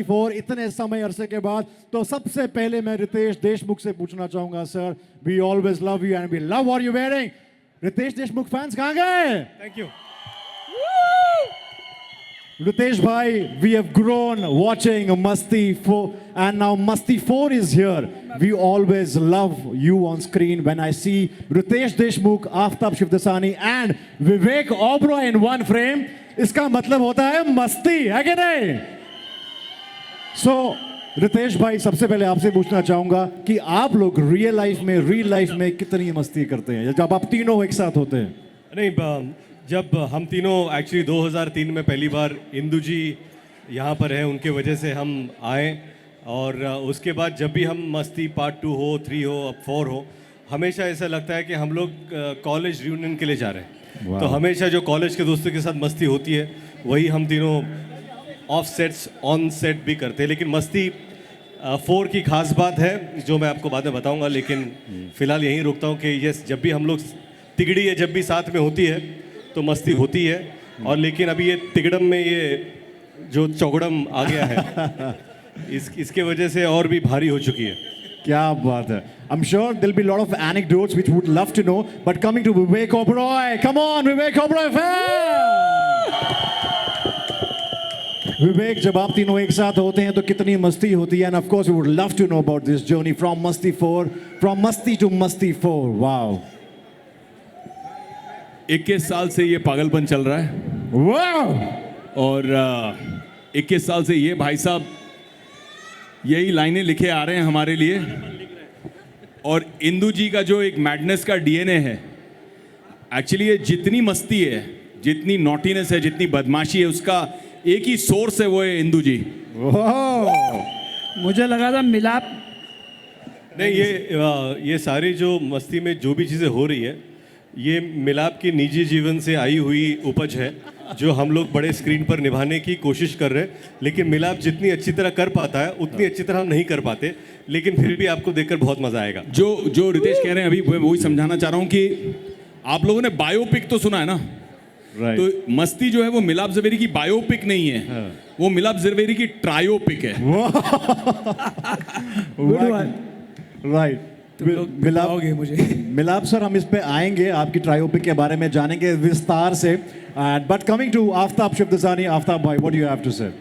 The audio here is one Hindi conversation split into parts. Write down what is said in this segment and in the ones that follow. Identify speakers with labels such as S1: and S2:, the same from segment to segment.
S1: 4 इतने समय अरसे के बाद। तो सबसे पहले मैं रितेश देशमुख से पूछना चाहूंगा, sir we always love you and we love what you wearing. Ritesh Deshmukh fans कहां गए?
S2: Thank you.
S1: Ritesh bhai, we have grown watching Masti 4 and now Masti 4 is here. We always love you on screen. When I see Ritesh Deshmukh, Aftab Shivdasani and Vivek Oberoi in one frame, इसका मतलब होता है मस्ती, है कि नहीं? So, रितेश भाई सबसे पहले आपसे पूछना चाहूंगा कि आप लोग रियल लाइफ में कितनी मस्ती करते हैं जब आप तीनों एक साथ होते हैं?
S2: नहीं, जब हम तीनों एक्चुअली 2003 में पहली बार इंदु जी यहाँ पर हैं, उनके वजह से हम आए। और उसके बाद जब भी हम मस्ती पार्ट 2 हो, 3 हो, अब 4 हो, हमेशा ऐसा लगता है कि हम लोग कॉलेज रियूनियन के लिए जा रहे हैं। तो हमेशा जो कॉलेज के दोस्तों के साथ मस्ती होती है वही हम तीनों ऑफ सेट्स ऑन सेट भी करते हैं। लेकिन मस्ती 4 की खास बात है जो मैं आपको बाद में बताऊंगा, लेकिन फ़िलहाल यहीं रुकता हूँ कि यस, जब भी हम लोग तिगड़ी है जब भी साथ में होती है तो मस्ती होती है। और लेकिन अभी ये तिगड़म में ये जो चौगड़म आ गया है इसके वजह से और भी भारी हो चुकी है।
S1: क्या बात है। I'm sure there'll be a lot of anecdotes which would love to know, but coming to Vivek Oberoi, come on Vivek Oberoi fan! विवेक, जब आप तीनों एक साथ होते हैं तो कितनी मस्ती होती है? And of course we would love to know about this journey from Masti 4, from Masti to Masti 4. Wow.
S3: 21 साल से ये पागलपन चल रहा है।
S1: वाह!
S3: और 21 साल से ये भाई साहब यही लाइनें लिखे आ रहे हैं हमारे लिए। और इंदु जी का जो एक मैडनेस का डीएनए है, एक्चुअली ये जितनी मस्ती है, जितनी नॉटीनेस है, जितनी बदमाशी है, उसका एक ही सोर्स है, वो है इंदु जी।
S4: मुझे लगा था मिलाप
S2: नहीं, ये सारी जो मस्ती में जो भी चीज़ें हो रही है ये मिलाप के निजी जीवन से आई हुई उपज है जो हम लोग बड़े स्क्रीन पर निभाने की कोशिश कर रहे हैं। लेकिन मिलाप जितनी अच्छी तरह कर पाता है उतनी अच्छी तरह हम नहीं कर पाते, लेकिन फिर भी आपको देखकर बहुत मज़ा आएगा।
S3: जो रितेश कह रहे हैं अभी वही समझाना चाह रहा हूँ कि आप लोगों ने बायोपिक तो सुना है ना?
S1: Right.
S3: तो मस्ती जो है वो मिलाप जवेरी की बायोपिक नहीं है, वो मिलाप जवेरी की ट्रायोपिक है।
S1: राइट। मिलाप सर, हम इस पे आएंगे, आपकी ट्रायोपिक के बारे में जानेंगे विस्तार से। But coming to Aftab Shivdasani, Aftab भाई, what do you have to say?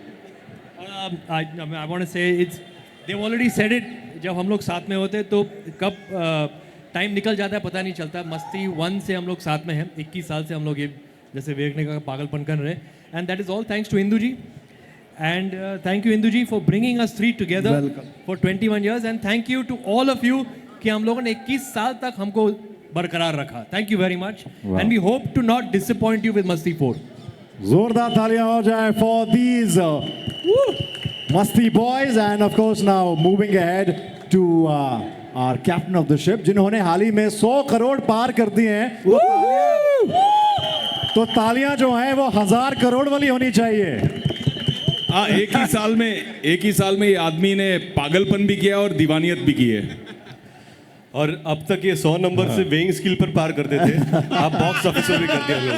S5: I want to say they've already said it। जब हम लोग साथ में होते तो कब टाइम निकल जाता है पता नहीं चलता। मस्ती 1 से हम लोग साथ में हैं, 21 साल से हम लोग ये जैसे विवेक ने कहा पागलपन कर रहे हैं। And that is all thanks to Indu ji. And thank you Indu ji for bringing us 3 together for 21 years। And thank you to all of you कि हम लोगों ने 21 साल तक हमको बरकरार रखा। Thank you very much and we hope to not disappoint you with Masti 4।
S1: जोरदार तालियां हो जाए for these Masti boys. And of course now moving ahead to our captain of the ship, जिन्होंने हाल ही में 100 करोड़ पार कर दिए हैं। तो तालियां जो हैं वो 1000 करोड़ वाली होनी चाहिए।
S3: हाँ, एक ही साल में ये आदमी ने पागलपन भी किया और दीवानियत भी की है।
S2: और अब तक ये 100 नंबर से वेइंग स्किल पर पार करते थे, आप बॉक्स ऑफिस में भी कर दिया।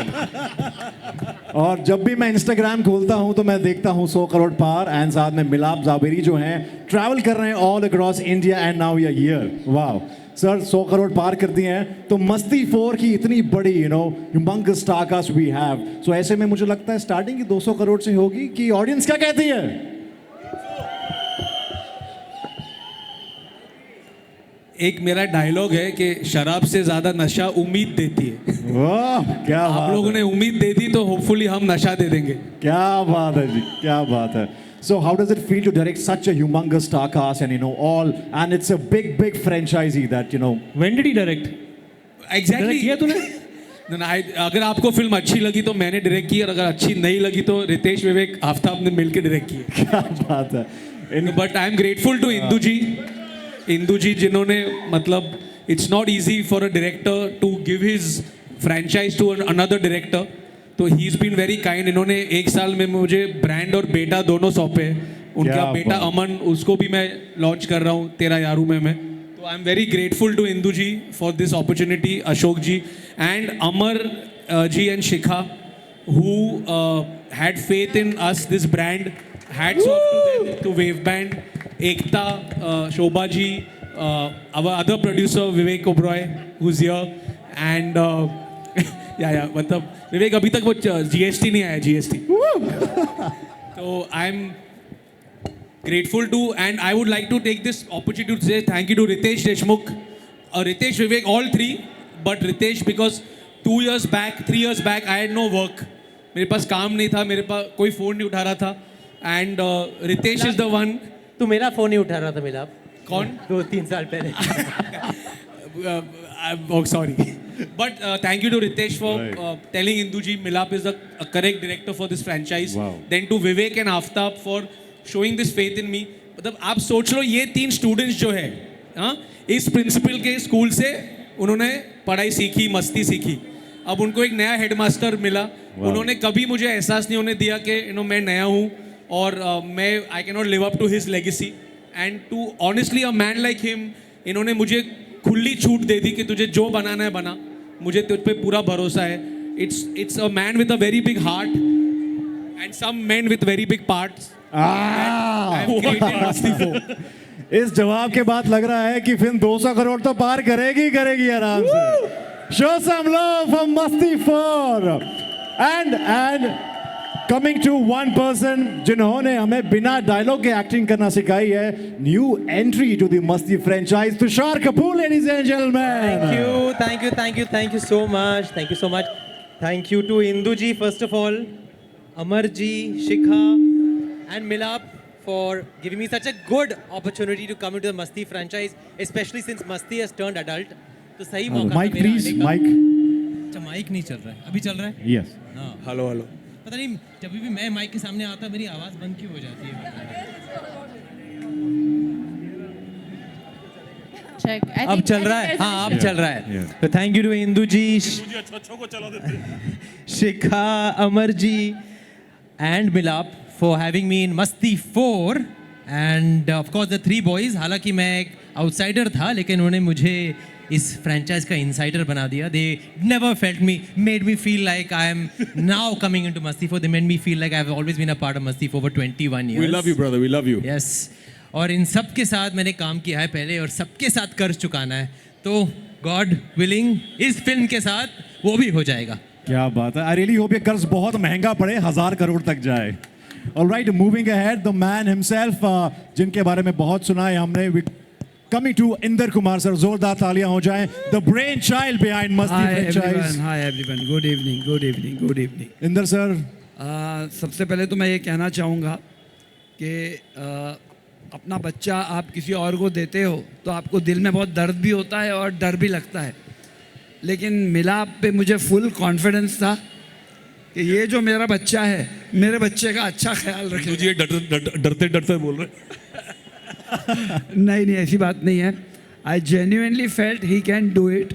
S1: और जब भी मैं इंस्टाग्राम खोलता हूं तो मैं देखता हूं 100 करोड़ पार। एंड साथ में मिलाप जावेरी जो हैं ट्रैवल कर रहे हैं all across India and now we are here. वाह सर, 100 करोड़ पार कर दिए हैं। तो मस्ती 4 की इतनी बड़ी humongous star cast we have. So ऐसे में मुझे लगता है स्टार्टिंग की 200 करोड़ से होगी कि ऑडियंस क्या कहती है?
S4: एक मेरा डायलॉग है कि शराब से ज्यादा नशा उम्मीद देती है।
S1: वाह, क्या
S4: आप लोगों ने उम्मीद दे दी तो होपफुली हम नशा दे देंगे।
S1: क्या बात है जी, क्या बात है। So how does it feel to direct such a humongous star cast and and it's a big franchisee that
S5: When did he direct?
S4: Exactly.
S5: किया तूने?
S4: अगर आपको फिल्म अच्छी लगी तो मैंने डायरेक्ट की, और अगर अच्छी नहीं लगी तो रितेश विवेक आफ्ताब ने मिलकर डायरेक्ट की।
S1: क्या बात है।
S4: But I am grateful to Indu ji जिन्होंने मतलब it's not easy for a director to give his franchise to another director. तो he is been very kind. इन्होंने 1 साल में मुझे ब्रांड और बेटा दोनों सौंपे। उनका बेटा अमन, उसको भी मैं लॉन्च कर रहा हूँ 13 यारू में मैं। तो I am very grateful to Indu ji for this opportunity, Ashok ji and Amar ji and Shikha who had faith in us, this brand hats off to them, to Wave Band, Ekta, Shobha ji, our other producer Vivek Oberoi, who's here, and मतलब विवेक अभी तक वो GST नहीं आया GST. So I'm grateful to, and I would like to take this opportunity to say thank you to Ritesh Deshmukh, Ritesh, Vivek, all three, but Ritesh because 3 years back I had no work. मेरे पास काम नहीं था, मेरे पास कोई फ़ोन नहीं उठा रहा था, and Ritesh is the one.
S5: तू मेरा फ़ोन नहीं उठा रहा था मिलाप.
S4: कौन?
S5: 2-3 साल पहले.
S4: Oh, sorry. But thank you to Ritesh for telling Induji Milap is the correct director for this franchise.
S1: Wow.
S4: Then to Vivek and Aftab for showing this faith in me. मतलब आप सोच लो ये 3 स्टूडेंट्स जो है, हाँ, इस प्रिंसिपल के स्कूल से उन्होंने पढ़ाई सीखी, मस्ती सीखी. अब उनको एक नया हेडमास्टर मिला. उन्होंने कभी मुझे एहसास नहीं होने दिया कि मैं नया हूँ और मैं I can not live up to his legacy. And to honestly a man like him, इन्होंने मुझे खुली छूट दे दी कि तुझे जो बनाना है बना, मुझे तुझ पे पूरा भरोसा है. It's a man with a very big heart and some man with very big parts.
S1: इस जवाब के बाद लग रहा है कि फिल्म 200 करोड़ तो पार करेगी आराम से. Show some love for Masti 4. And coming to one person जिन्होंने हमें बिना डायलॉग के एक्टिंग करना सिखाई है, न्यू एंट्री टू द मस्ती franchise, Tushar Kapoor, ladies and gentlemen.
S5: Thank you so much. Thank you to Indu ji first of all, Amar ji, Shikha and Milap for giving me such a good opportunity to come into the Masti franchise, especially since Masti has turned adult. तो सही मौका
S1: Mic please, mic.
S5: अच्छा माइक नहीं चल रहा है, अभी चल रहा है.
S1: Yes.
S3: Hello hello.
S5: पता नहीं जब भी मैं माइक के सामने आता मेरी आवाज़ बंद क्यों हो जाती है. अब चल रहा है. हाँ अब चल रहा है. तो thank you to Indu ji, Shikha, Amar ji and Milap for having me in Masti 4 and of course the 3 boys. हालांकि मैं एक आउटसाइडर था लेकिन उन्होंने मुझे इस फ्रेंचाइज का इनसाइडर बना दिया. They never felt me, made me feel like I am now coming into Masti 4. They made me feel like I have always been a part of Masti 4 for 21 years.
S3: We love you brother, we love you.
S5: Yes. और इन सब के साथ मैंने काम किया है पहले और सबके साथ कर्ज चुकाना है. तो गॉड विलिंग इस फिल्म के साथ वो भी हो जाएगा.
S1: क्या बात है. आई रियली होप ये कर्ज बहुत महंगा पड़े, 1000 करोड़ तक जाए. Alright, moving ahead, the man himself, जिनके बारे में बहुत सुना है हमने. Coming to Inder Kumar sir, जोरदार तालियां हो जाएं. The brainchild behind Masti franchise.
S6: Hi everyone. Good evening.
S1: Inder sir.
S6: सबसे पहले तो मैं ये कहना चाहूँगा कि अपना बच्चा आप किसी और को देते हो तो आपको दिल में बहुत दर्द भी होता है और डर भी लगता है. लेकिन मिलाप पे मुझे फुल कॉन्फिडेंस था कि ये जो मेरा बच्चा है, मेरे बच्चे का अच्छा ख्याल रखेगा.
S3: मुझे डरते बोल रहे.
S6: नहीं ऐसी बात नहीं है. I genuinely felt he can do it.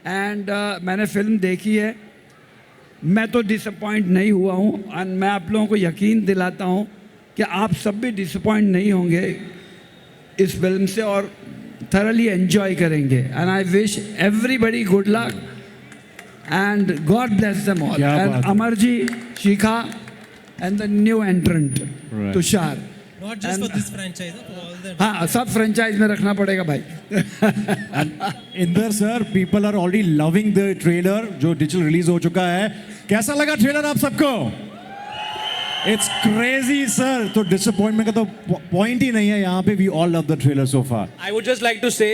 S6: And मैंने फिल्म देखी है, मैं तो डिसअपॉइंट नहीं हुआ हूँ. और मैं आप लोगों को यकीन दिलाता हूँ कि आप सब भी डिसअपॉइंट नहीं होंगे इस फिल्म से और thoroughly एंजॉय करेंगे. And I wish everybody good luck and God bless them all. And Amar ji, Shikha and the new entrant Tushar.
S5: Not just for this franchise, for all the.
S6: हाँ, सब फ्रेंचाइज में रखना पड़ेगा भाई.
S1: Inder sir, people are already loving the trailer जो डिजिटल रिलीज हो चुका है. कैसा लगा ट्रेलर आप सबको? It's crazy sir. तो डिसअपॉइंटमेंट का तो पॉइंट ही नहीं है यहाँ पे. We all love the trailer so far.
S4: I would just like to say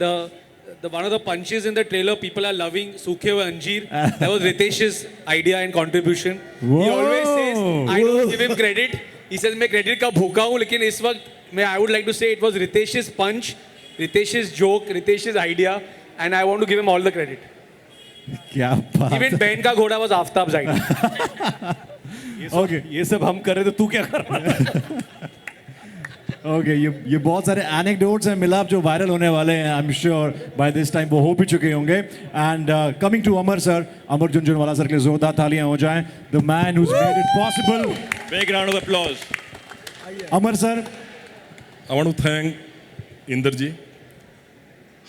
S4: the one of the punches in the trailer people are loving Sukhe wa Anjeer. That was Ritesh's idea and contribution.
S1: Whoa.
S4: He always says I don't give him credit. He says मैं क्रेडिट का भूखा हूँ, लेकिन इस वक्त मैं I would like to say it was Ritesh's punch, Ritesh's joke, Ritesh's idea, and I want to give him all the credit.
S1: क्या बात.
S4: Even बहन का घोड़ा was आफ्ताब्स idea.
S1: Okay.
S2: ये सब हम कर रहे तो तू क्या कर रहा है?
S1: ओके, ये बहुत सारे एनेक्डोट्स हैं मिलाप जो वायरल होने वाले हैं. I am sure by this time वो हो भी चुके होंगे. And coming to Amar sir, Amar Jhunjhunwala sir के लिए जोरदार तालियां हो जाएं. The man who's made it possible.
S3: Big round of applause.
S1: Amar sir.
S7: I want to thank Inder ji.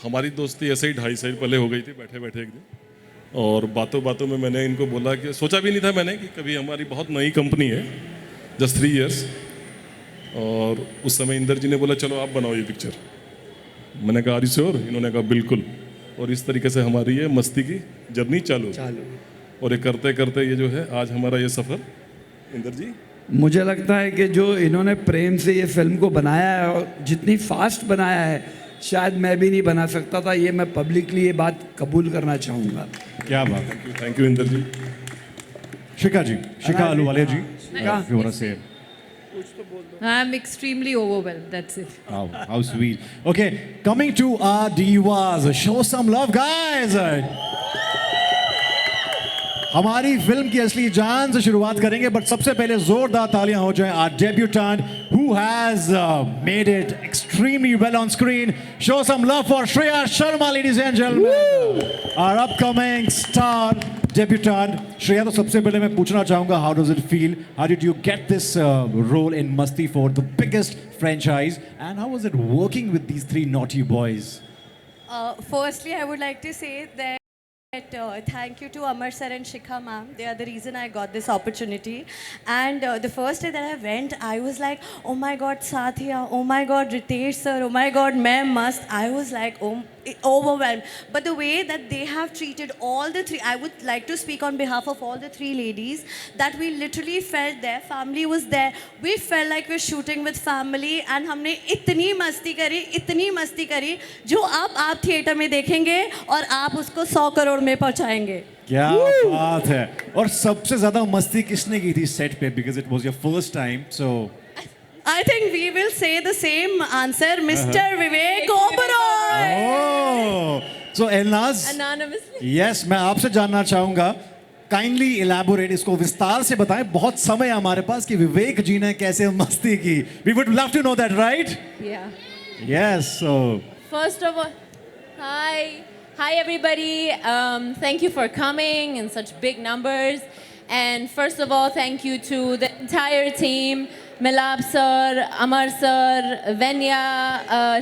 S7: हमारी दोस्ती ऐसे ही 2.5 साल पहले हो गई थी बैठे बैठे एक दिन, और बातों बातों में मैंने इनको बोला कि सोचा भी नहीं था मैंने कि कभी हमारी बहुत नई कंपनी है, जस्ट 3 years, और उस समय इंदर जी ने बोला चलो आप बनाओ ये पिक्चर। मैंने कहा आर यू श्योर? इन्होंने कहा बिल्कुल। और इस तरीके से हमारी ये मस्ती की जर्नी चालू और ये करते करते ये जो है आज हमारा ये सफ़र। इंदर जी
S6: मुझे लगता है कि जो इन्होंने प्रेम से ये फिल्म को बनाया है और जितनी फास्ट बनाया है, शायद मैं भी नहीं बना सकता था। ये मैं पब्लिकली ये बात कबूल करना चाहूँगा।
S1: क्या बात है।
S7: Thank you Inder ji.
S1: Shikha ji, Shikha Ahluwalia ji,
S6: Shikha.
S1: if you want to say it.
S8: I'm extremely overwhelmed. That's it.
S1: How sweet. Okay, coming to our divas, show some love, guys. हमारी फिल्म की असली जान से शुरुआत करेंगे, बट सबसे पहले जोरदार तालियां हो जाएं our debutant who has made it extremely well on screen. Show some love for Shreya Sharma, ladies and gentlemen. Our upcoming star debutant. Shreya, तो सबसे पहले मैं पूछना चाहूँगा, how does it feel? How did you get this role in Masti 4, the biggest franchise? And how was it working with these three naughty boys?
S9: Firstly, I would like to say that thank you to Amar sir and Shikha ma'am. They are the reason I got this opportunity. And the first day that I went, I was like, oh my God, Satya, oh my God, Ritesh sir, oh my God, Ma'am Must. I was like, overwhelmed. But the way that they have treated all the three, I would like to speak on behalf of all the three ladies, that we literally felt their family was there. We felt like we're shooting with family, and हमने इतनी मस्ती करी जो आप थिएटर में देखेंगे और आप उसको 100 करोड़ में पहुंचाएंगे।
S1: क्या बात है। और सबसे ज्यादा मस्ती किसने की थी सेट पे? Because it was your first time, so
S9: I think we will say the same answer, Mr. Vivek Oberoi.
S1: Oh, so Elnaz,
S9: Anonymously.
S1: yes, मैं आपसे जानना चाहूँगा, काइंडली इलैबोरेट, इसको विस्तार से बताएं। बहुत समय है हमारे पास कि विवेक जी ने कैसे मस्ती की। We would love to know that, right?
S10: Yeah.
S1: Yes, so
S10: First of all, hi everybody. Thank you for coming in such big numbers. And first of all, thank you to the entire team, Milab sir, Amar sir, Venya,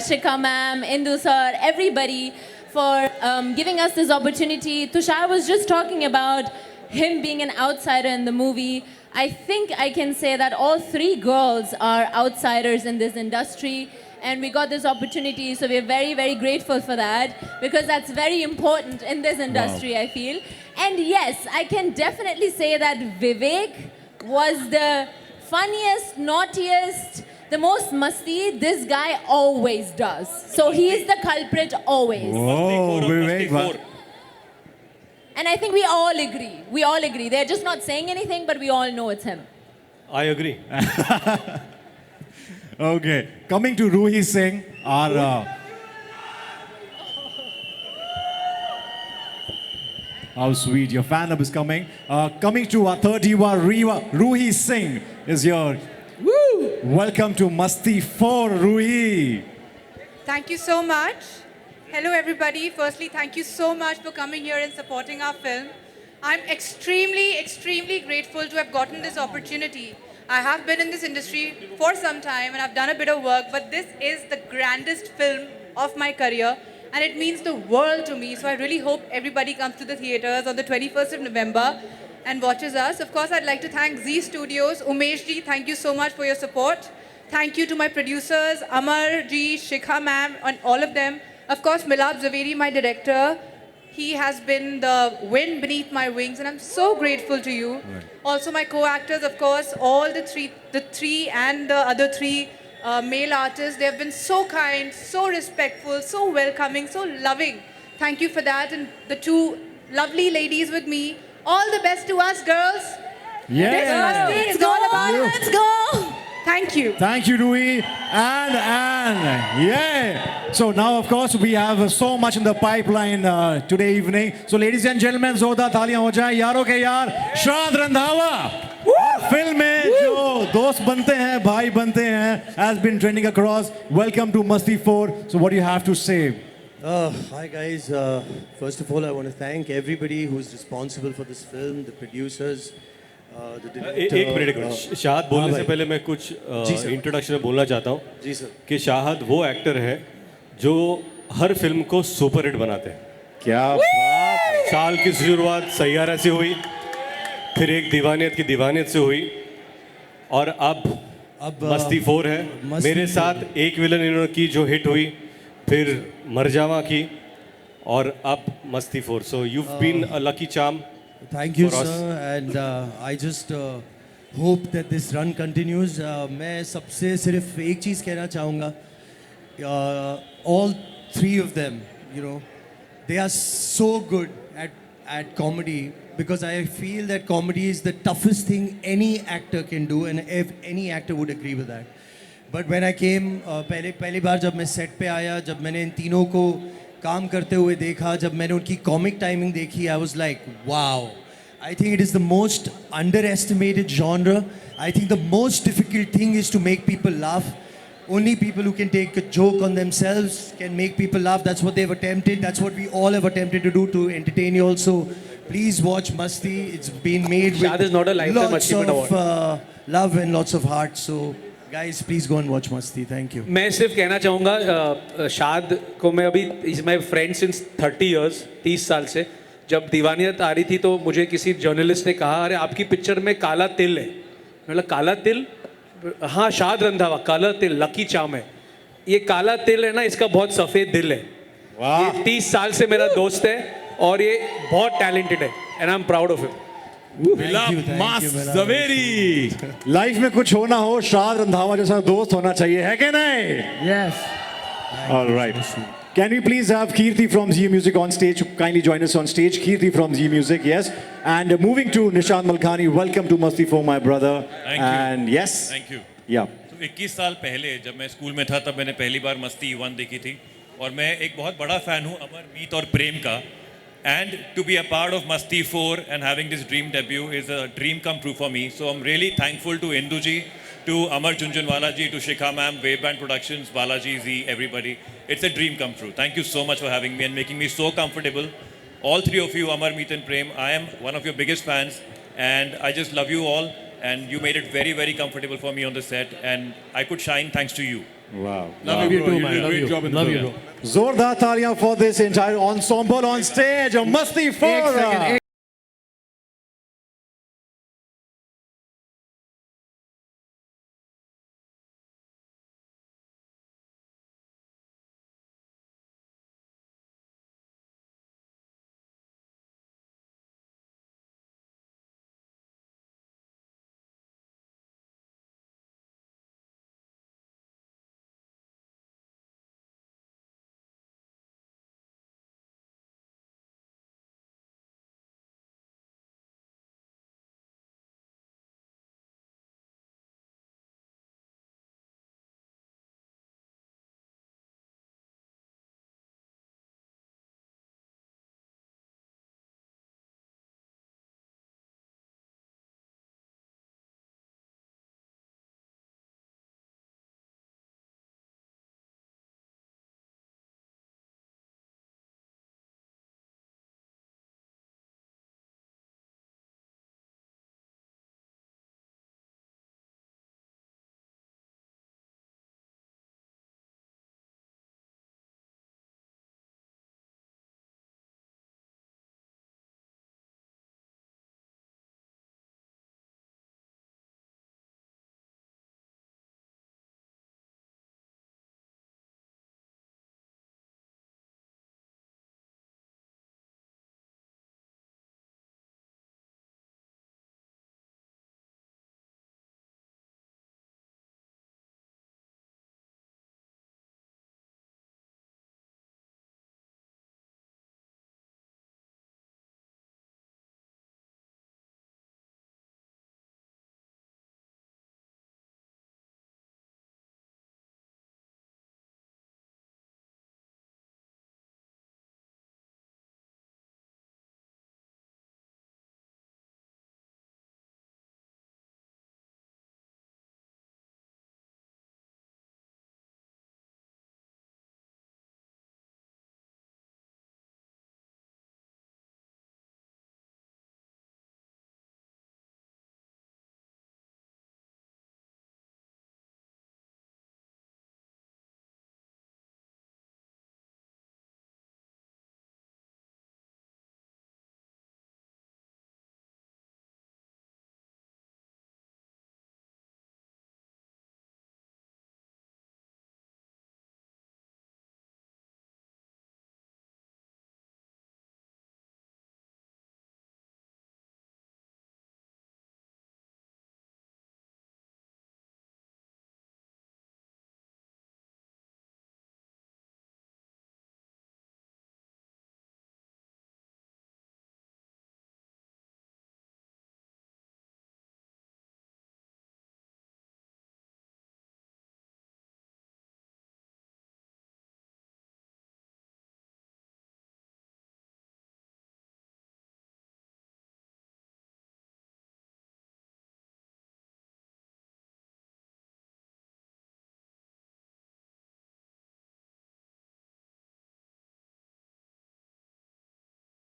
S10: Shikha ma'am, Indu sir, everybody for giving us this opportunity. Tushar was just talking about him being an outsider in the movie. I think I can say that all three girls are outsiders in this industry. And we got this opportunity, so we're very, very grateful for that, because that's very important in this industry, I feel. And yes, I can definitely say that Vivek was the funniest, naughtiest, the most masti this guy always does. So he is the culprit always.
S1: oh, Vivek,
S10: And I think we all agree. We all agree. They're just not saying anything, but we all know it's him.
S2: I agree.
S1: okay, coming to Ruhi Singh, our how sweet, your fan club is coming. Coming to our third diva, Ruhi Singh is here. Woo! Welcome to Masti 4, Ruhi.
S11: Thank you so much. Hello everybody. Firstly, thank you so much for coming here and supporting our film. I'm extremely, extremely grateful to have gotten this opportunity. I have been in this industry for some time and I've done a bit of work, but this is the grandest film of my career and it means the world to me. So I really hope everybody comes to the theatres on the 21st of November and watches us. Of course, I'd like to thank Zee Studios. Umesh ji, thank you so much for your support. Thank you to my producers, Amar ji, Shikha ma'am, and all of them. Of course, Milab Zaveri, my director. He has been the wind beneath my wings and I'm so grateful to you. Right. Also my co-actors, of course, all the three and the other three male artists. They have been so kind, so respectful, so welcoming, so loving. Thank you for that. And the two lovely ladies with me. All the best to us, girls.
S1: Yeah.
S11: It's all about it. Let's go. Thank you.
S1: Thank you, Ruhi. And yeah. So now, of course, we have so much in the pipeline today evening. So, ladies and gentlemen, जोरदार तालियां हो जाए यारों के यार, श्राद्ध रंधावा फिल्म में जो दोस्त बनते हैं, भाई बनते हैं, has been trending across. Welcome to Masti 4. So, what do you have to say?
S12: Hi guys. First of all, I want to thank everybody who's responsible for this film, the producers.
S2: एक मिनट शाहद बोलने से पहले मैं कुछ इंट्रोडक्शन में बोलना चाहता हूँ
S12: जी सर
S2: कि शाहद वो एक्टर है जो हर फिल्म को सुपर हिट बनाते हैं।
S1: क्या बात।
S2: साल की शुरुआत सैयारा से हुई, फिर एक दीवानियत की दीवानियत से हुई और अब
S12: अब
S2: मस्ती 4 है
S12: मस्ती
S2: मेरे
S12: 4
S2: साथ एक विलन इन्होंने की जो हिट हुई, फिर मरजावा की, और अब मस्ती 4. So you been a lucky charm.
S12: Thank you,
S2: for us.
S12: sir. And I just hope that this run continues. मैं सबसे सिर्फ एक चीज़ कहना चाहूँगा. All three of them, you know, they are so good at comedy, because I feel that comedy is the toughest thing any actor can do, and if any actor would agree with that. But when I came, पहली बार जब मैं सेट पे आया, जब मैंने इन तीनों को काम करते हुए देखा, जब मैंने उनकी कॉमिक टाइमिंग देखी, I was like, wow. I think it is the most underestimated genre. I think the most difficult thing is to make people laugh. Only people who can take a joke on themselves can make people laugh. That's what they've attempted. That's what we all have attempted to do to entertain you also. Please watch Masti. It's been made with
S4: Shad is not a lifetime
S12: lots
S4: achievement
S12: of love and lots of heart. So, guys, please go and watch Masti. Thank you.
S4: मैं सिर्फ कहना चाहूँगा शाद को मैं अभी is my friend since 30 years, 30 साल से. जब दीवानियत आ रही थी तो मुझे किसी जर्नलिस्ट ने कहा, अरे आपकी पिक्चर में काला तिल है. मतलब काला तिल? हाँ, शाद रंधावा, काला तिल, लकी चार्म है. ये काला तिल है ना, इसका बहुत सफ़ेद दिल है. ये 30 साल से मेरा दोस्त है और ये बहुत टैलेंटेड है, and I am proud of him.
S3: मास जवेरी.
S1: लाइफ में कुछ होना हो, शाद रंधावा जैसा दोस्त होना चाहिए, है कि नहीं?
S6: Yes.
S1: All right. Can we please have Kirti from Zee Music on stage? Kindly join us on stage. Kirti from Zee Music, yes. And moving to Nishant Malkani, welcome to Masti 4, my brother.
S13: Thank you.
S1: And yes.
S13: Thank you.
S1: Yeah.
S13: तो 21 साल पहले जब मैं स्कूल में था, तब मैंने पहली बार मस्ती 1 देखी थी, और मैं एक बहुत बड़ा फ़ैन हूँ अमर, मीत और प्रेम का. And to be a part of Masti 4 and having this dream debut is a dream come true for me. So I'm really thankful to Indu ji, to Amar Junjunwala ji, to Shikha ma'am, Waveband Productions, Balaji Zee, everybody. It's a dream come true. Thank you so much for having me and making me so comfortable. All three of you, Amar, Meet and Prem, I am one of your biggest fans, and I just love you all, and you made it very, very comfortable for me on the set, and I could shine thanks to you.
S1: Wow.
S7: Love you, bro. You did a great job in the film.
S1: Zordar taaliyan for this entire ensemble on stage. Masti 4.